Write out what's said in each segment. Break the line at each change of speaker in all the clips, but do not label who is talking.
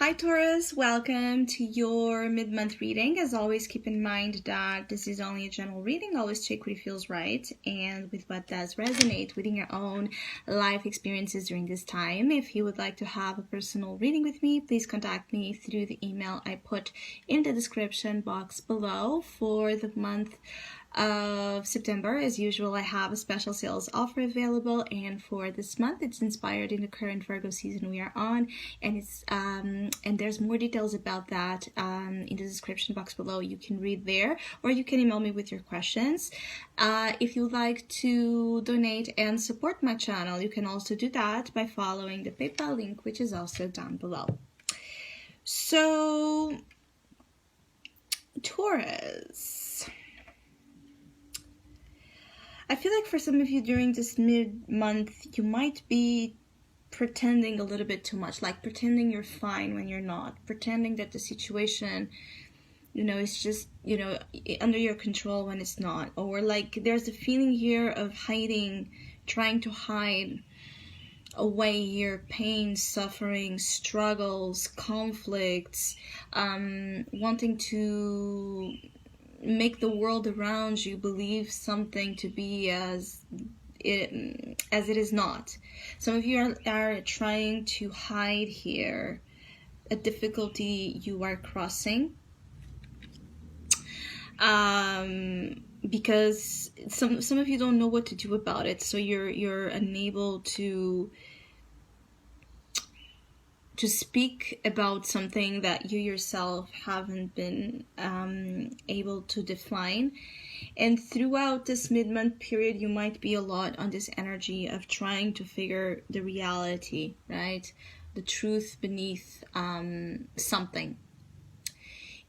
Hi Taurus, welcome to your mid-month reading. As always, keep in mind that this is only a general reading. Always check what it feels right and with what does resonate within your own life experiences during this time. If you would like to have a personal reading with me, please contact me through the email I put in the description box below. For the month of September, as usual, I have a special sales offer available, and for this month it's inspired in the current Virgo season we are on, and it's and there's more details about that in the description box below. You can read there, or you can email me with your questions. If you'd like to donate and support my channel, you can also do that by following the PayPal link, which is also down below. So, Taurus, I feel like for some of you during this mid-month, you might be pretending a little bit too much, like pretending you're fine when you're not, pretending that the situation, is just, under your control when it's not, or like there's a feeling here of hiding, trying to hide away your pain, suffering, struggles, conflicts, wanting to make the world around you believe something to be as it is not. Some of you are trying to hide here a difficulty you are crossing, because some of you don't know what to do about it, so you're unable to speak about something that you yourself haven't been able to define. And throughout this mid-month period, you might be a lot on this energy of trying to figure the reality, right? The truth beneath something.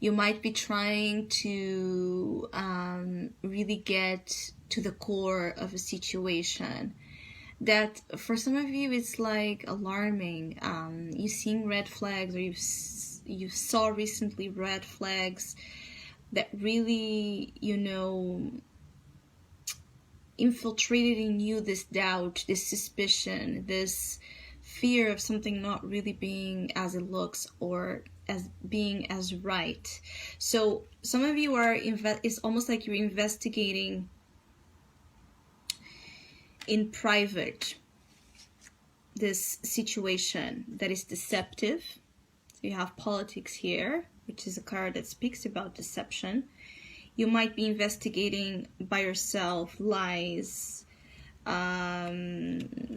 You might be trying to really get to the core of a situation that for some of you is like alarming. You've seen red flags, or you saw recently red flags that really, infiltrated in you this doubt, this suspicion, this fear of something not really being as it looks, or as being as right. So some of you are, it's almost like you're investigating in private this situation that is deceptive. So you have politics here, which is a card that speaks about deception. You might be investigating by yourself lies,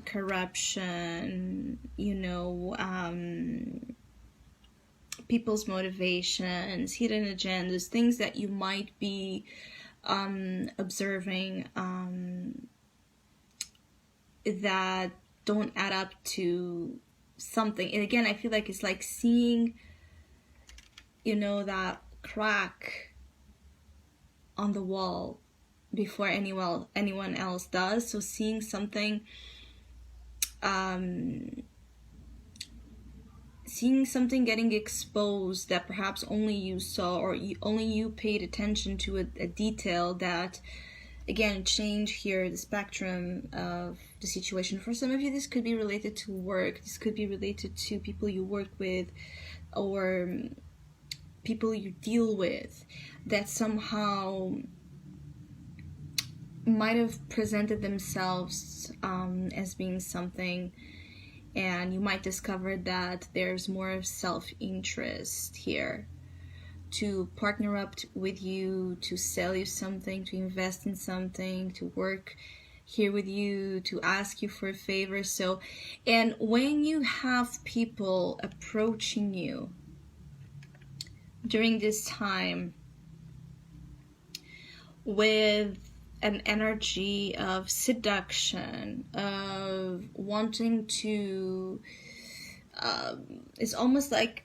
corruption, people's motivations, hidden agendas, things that you might be observing that don't add up to something. And again, I feel like it's like seeing, that crack on the wall before anyone else does. So seeing something, getting exposed that perhaps only you saw, or only you paid attention to a detail that, again, change here the spectrum of the situation. For some of you, this could be related to work. This could be related to people you work with, or people you deal with, that somehow might have presented themselves as being something, and you might discover that there's more of self-interest here, to partner up with you, to sell you something, to invest in something, to work here with you, to ask you for a favor. So, and when you have people approaching you during this time with an energy of seduction, of wanting to, it's almost like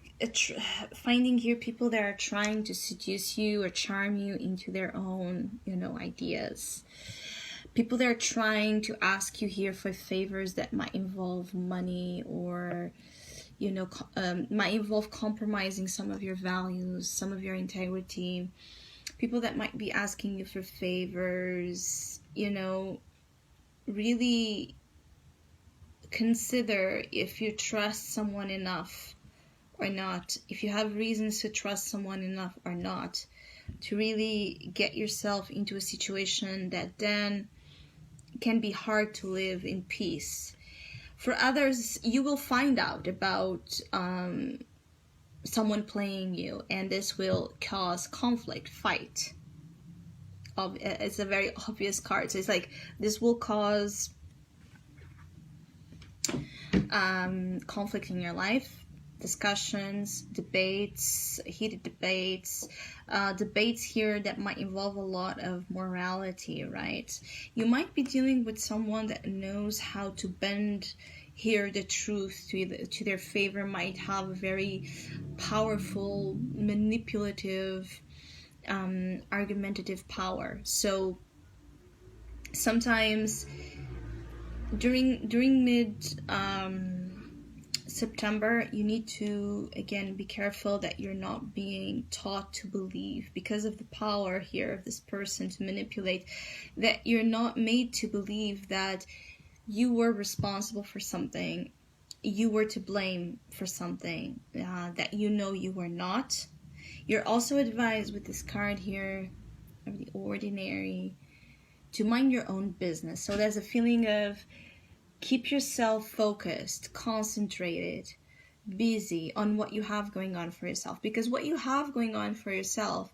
finding here people that are trying to seduce you or charm you into their own, ideas. People that are trying to ask you here for favors that might involve money, or, might involve compromising some of your values, some of your integrity. People that might be asking you for favors, really consider if you trust someone enough or not, if you have reasons to trust someone enough or not, to really get yourself into a situation that then can be hard to live in peace. For others, you will find out about someone playing you, and this will cause conflict, fight. It's a very obvious card. So it's like this will cause conflict in your life, discussions, debates, heated debates, debates here that might involve a lot of morality, right? You might be dealing with someone that knows how to bend here the truth to their favor, might have a very powerful, manipulative, argumentative power. So sometimes during mid September, you need to again be careful that you're not being taught to believe, because of the power here of this person to manipulate, that you're not made to believe that you were responsible for something, you were to blame for something that you know you were not. You're also advised with this card here of the Ordinary to mind your own business. So there's a feeling of keep yourself focused, concentrated, busy on what you have going on for yourself. Because what you have going on for yourself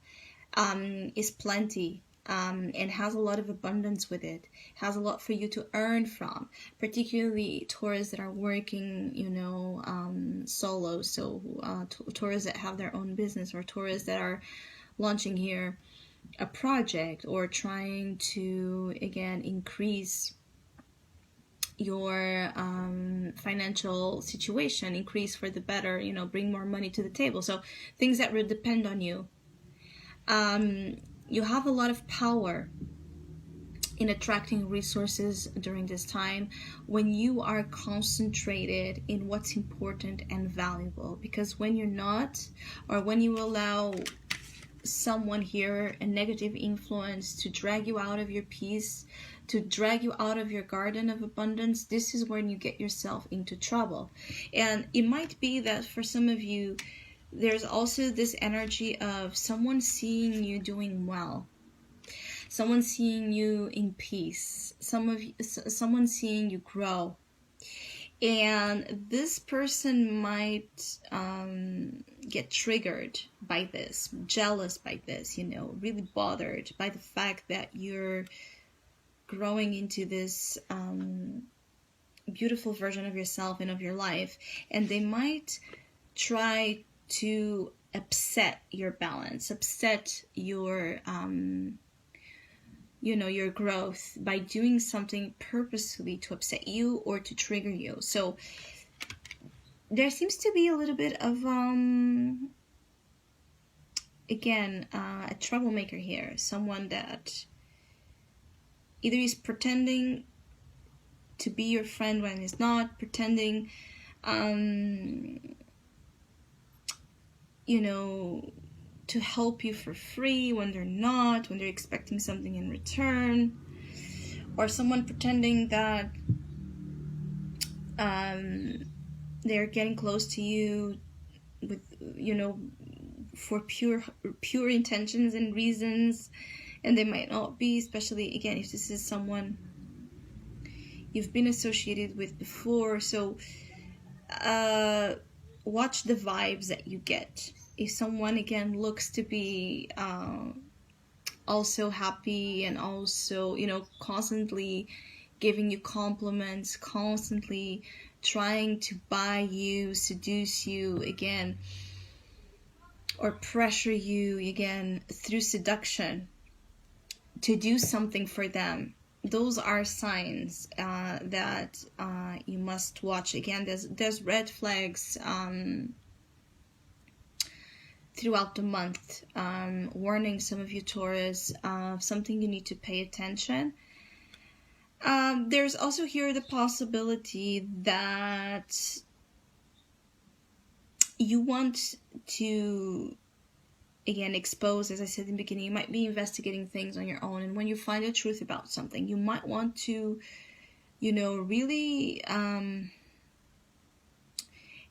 is plenty and has a lot of abundance with it. Has a lot for you to earn from, particularly Taurus that are working, solo. So Taurus that have their own business, or Taurus that are launching here a project, or trying to, again, increase your financial situation, increase for the better, bring more money to the table. So things that would depend on you. You have a lot of power in attracting resources during this time when you are concentrated in what's important and valuable. Because when you're not, or when you allow someone here, a negative influence, to drag you out of your peace, to drag you out of your garden of abundance, this is when you get yourself into trouble. And it might be that for some of you, there's also this energy of someone seeing you doing well, someone seeing you in peace, someone seeing you grow. And this person might get triggered by this, jealous by this, really bothered by the fact that you're growing into this beautiful version of yourself and of your life. And they might try to upset your balance, upset your your growth by doing something purposefully to upset you or to trigger you. So there seems to be a little bit of a troublemaker here, someone that either is pretending to be your friend when he's not, pretending to help you for free when they're not, when they're expecting something in return, or someone pretending that they're getting close to you with, for pure intentions and reasons, and they might not be, especially, again, if this is someone you've been associated with before. So watch the vibes that you get. If someone, again, looks to be also happy and also, constantly giving you compliments, constantly trying to buy you, seduce you, again, or pressure you, again, through seduction to do something for them, those are signs that you must watch. Again, there's red flags throughout the month, warning some of you Taurus of something you need to pay attention. There's also here the possibility that you want to, again, expose, as I said in the beginning, you might be investigating things on your own, and when you find the truth about something, you might want to, really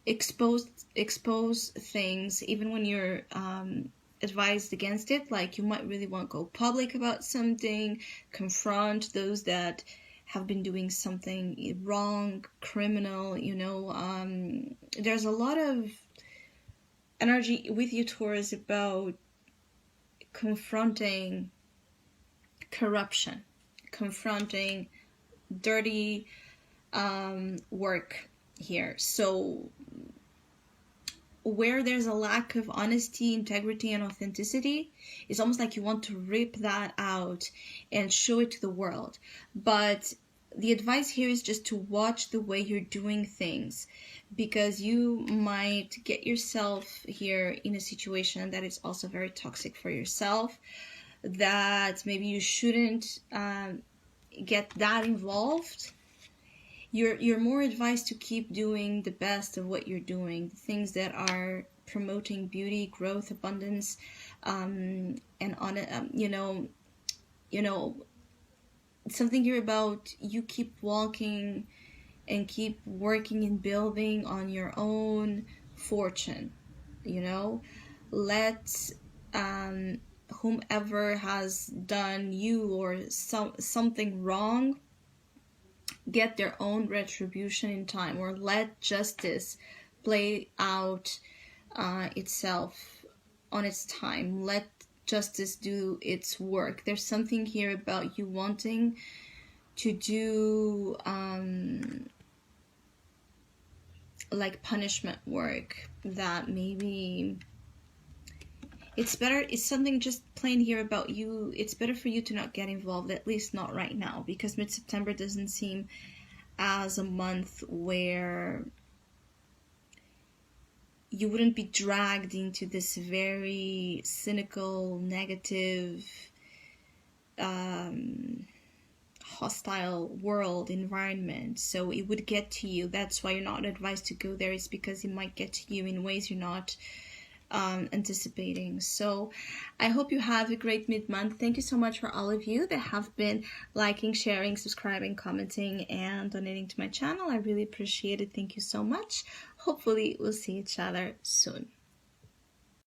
expose things even when you're advised against it. Like, you might really want to go public about something, confront those that have been doing something wrong, criminal, you know. There's a lot of energy with you, Taurus, about confronting corruption, confronting dirty work here. So where there's a lack of honesty, integrity, and authenticity, it's almost like you want to rip that out and show it to the world. But the advice here is just to watch the way you're doing things, because you might get yourself here in a situation that is also very toxic for yourself, that maybe you shouldn't get that involved. You're more advised to keep doing the best of what you're doing, the things that are promoting beauty, growth, abundance, and on it, you know, something here about you keep walking and keep working and building on your own fortune. You know, let whomever has done you or something wrong get their own retribution in time, or let justice play out itself on its time. Let justice do its work. There's something here about you wanting to do like punishment work that maybe it's better. It's something just plain here about you. It's better for you to not get involved, at least not right now, because mid-September doesn't seem as a month where you wouldn't be dragged into this very cynical, negative, hostile world environment. So it would get to you. That's why you're not advised to go there. It's because it might get to you in ways you're not anticipating. So I hope you have a great mid-month. Thank you so much for all of you that have been liking, sharing, subscribing, commenting, and donating to my channel. I really appreciate it. Thank you so much. Hopefully we'll see each other soon.